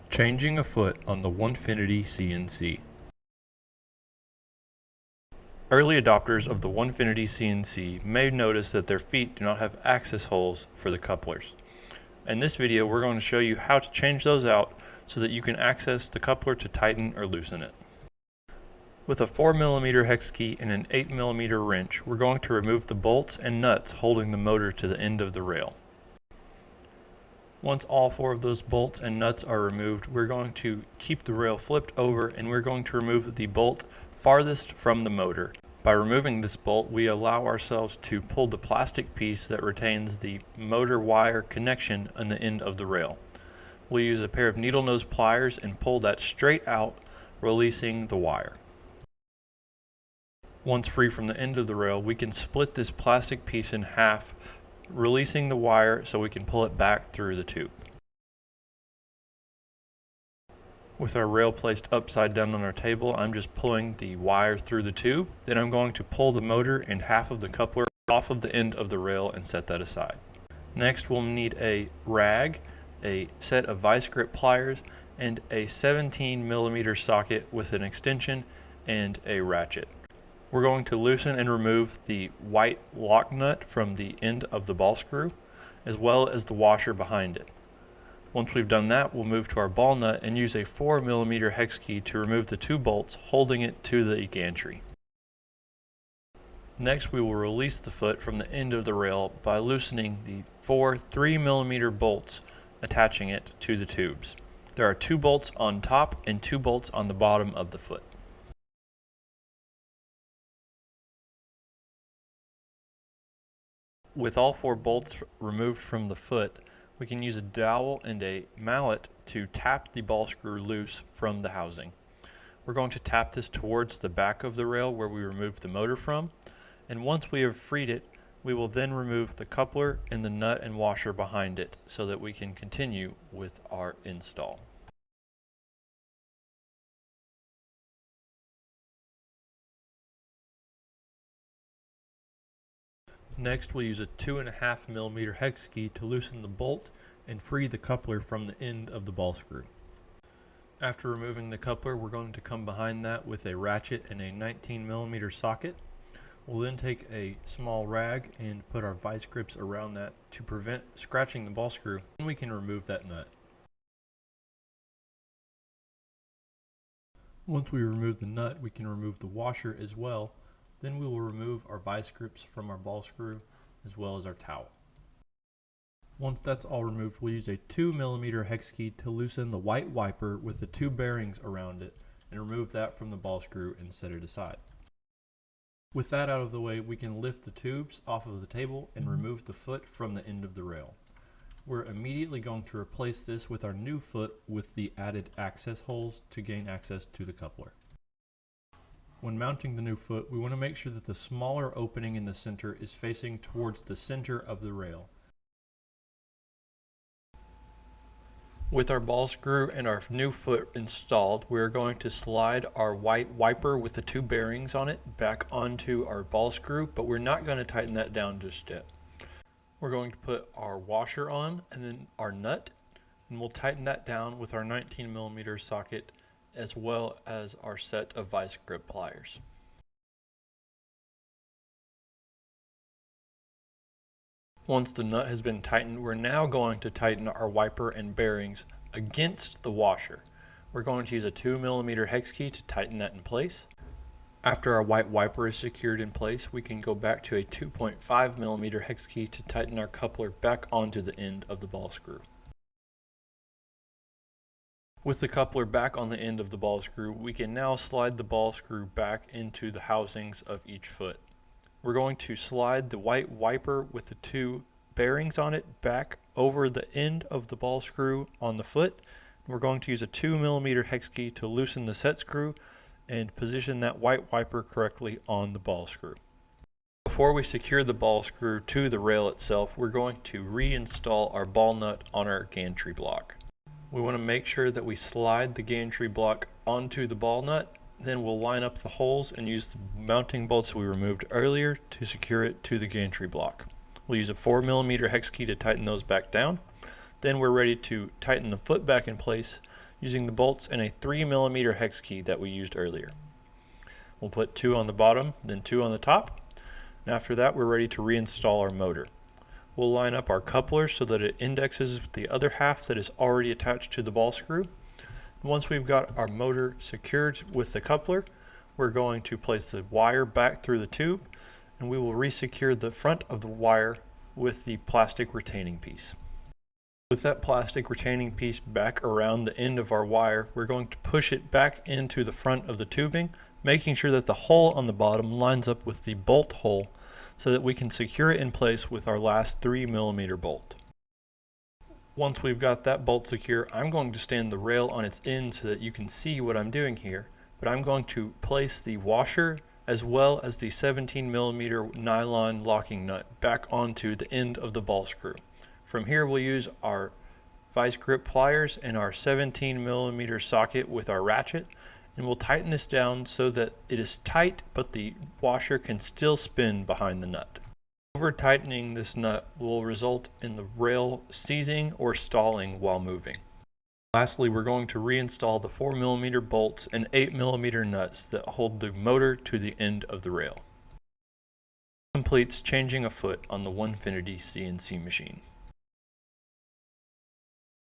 Changing a foot on the Onefinity CNC. Early adopters of the Onefinity CNC may notice that their feet do not have access holes for the couplers. In this video, we're going to show you how to change those out so that you can access the coupler to tighten or loosen it. With a 4mm hex key and an 8mm wrench, we're going to remove the bolts and nuts holding the motor to the end of the rail. Once all 4 of those bolts and nuts are removed, we're going to keep the rail flipped over and we're going to remove the bolt farthest from the motor. By removing this bolt, we allow ourselves to pull the plastic piece that retains the motor wire connection on the end of the rail. We'll use a pair of needle nose pliers and pull that straight out, releasing the wire. Once free from the end of the rail, we can split this plastic piece in half, releasing the wire so we can pull it back through the tube. With our rail placed upside down on our table, I'm just pulling the wire through the tube. Then I'm going to pull the motor and half of the coupler off of the end of the rail and set that aside. Next, we'll need a rag, a set of vice grip pliers, and a 17mm socket with an extension and a ratchet. We're going to loosen and remove the white lock nut from the end of the ball screw, as well as the washer behind it. Once we've done that, we'll move to our ball nut and use a 4mm hex key to remove the 2 bolts holding it to the gantry. Next, we will release the foot from the end of the rail by loosening the 4 3mm bolts attaching it to the tubes. There are 2 bolts on top and 2 bolts on the bottom of the foot. With all 4 bolts removed from the foot, we can use a dowel and a mallet to tap the ball screw loose from the housing. We're going to tap this towards the back of the rail where we removed the motor from, and once we have freed it, we will then remove the coupler and the nut and washer behind it so that we can continue with our install. Next, we'll use a 2.5mm hex key to loosen the bolt and free the coupler from the end of the ball screw. After removing the coupler, we're going to come behind that with a ratchet and a 19mm socket. We'll then take a small rag and put our vice grips around that to prevent scratching the ball screw, and we can remove that nut. Once we remove the nut, we can remove the washer as well. Then we will remove our vice grips from our ball screw as well as our towel. Once that's all removed, we'll use a 2mm hex key to loosen the white wiper with the 2 bearings around it and remove that from the ball screw and set it aside. With that out of the way, we can lift the tubes off of the table and remove the foot from the end of the rail. We're immediately going to replace this with our new foot with the added access holes to gain access to the coupler. When mounting the new foot, we want to make sure that the smaller opening in the center is facing towards the center of the rail. With our ball screw and our new foot installed, we're going to slide our white wiper with the 2 bearings on it back onto our ball screw, but we're not going to tighten that down just yet. We're going to put our washer on and then our nut, and we'll tighten that down with our 19mm socket as well as our set of vice grip pliers. Once the nut has been tightened, we're now going to tighten our wiper and bearings against the washer. We're going to use a 2mm hex key to tighten that in place. After our white wiper is secured in place, we can go back to a 2.5mm hex key to tighten our coupler back onto the end of the ball screw. With the coupler back on the end of the ball screw, we can now slide the ball screw back into the housings of each foot. We're going to slide the white wiper with the 2 bearings on it back over the end of the ball screw on the foot. We're going to use a 2mm hex key to loosen the set screw and position that white wiper correctly on the ball screw. Before we secure the ball screw to the rail itself, we're going to reinstall our ball nut on our gantry block. We want to make sure that we slide the gantry block onto the ball nut, then we'll line up the holes and use the mounting bolts we removed earlier to secure it to the gantry block. We'll use a 4mm hex key to tighten those back down. Then we're ready to tighten the foot back in place using the bolts in a 3mm hex key that we used earlier. We'll put 2 on the bottom, then 2 on the top, and after that we're ready to reinstall our motor. We'll line up our coupler so that it indexes with the other half that is already attached to the ball screw. Once we've got our motor secured with the coupler, we're going to place the wire back through the tube, and we will resecure the front of the wire with the plastic retaining piece. With that plastic retaining piece back around the end of our wire, we're going to push it back into the front of the tubing, making sure that the hole on the bottom lines up with the bolt hole so that we can secure it in place with our last 3mm bolt. Once we've got that bolt secure, I'm going to stand the rail on its end so that you can see what I'm doing here, but I'm going to place the washer as well as the 17mm nylon locking nut back onto the end of the ball screw. From here we'll use our vice grip pliers and our 17mm socket with our ratchet, and we'll tighten this down so that it is tight but the washer can still spin behind the nut. Over tightening this nut will result in the rail seizing or stalling while moving. Lastly, we're going to reinstall the 4mm bolts and 8mm nuts that hold the motor to the end of the rail. Completes changing a foot on the Onefinity CNC machine.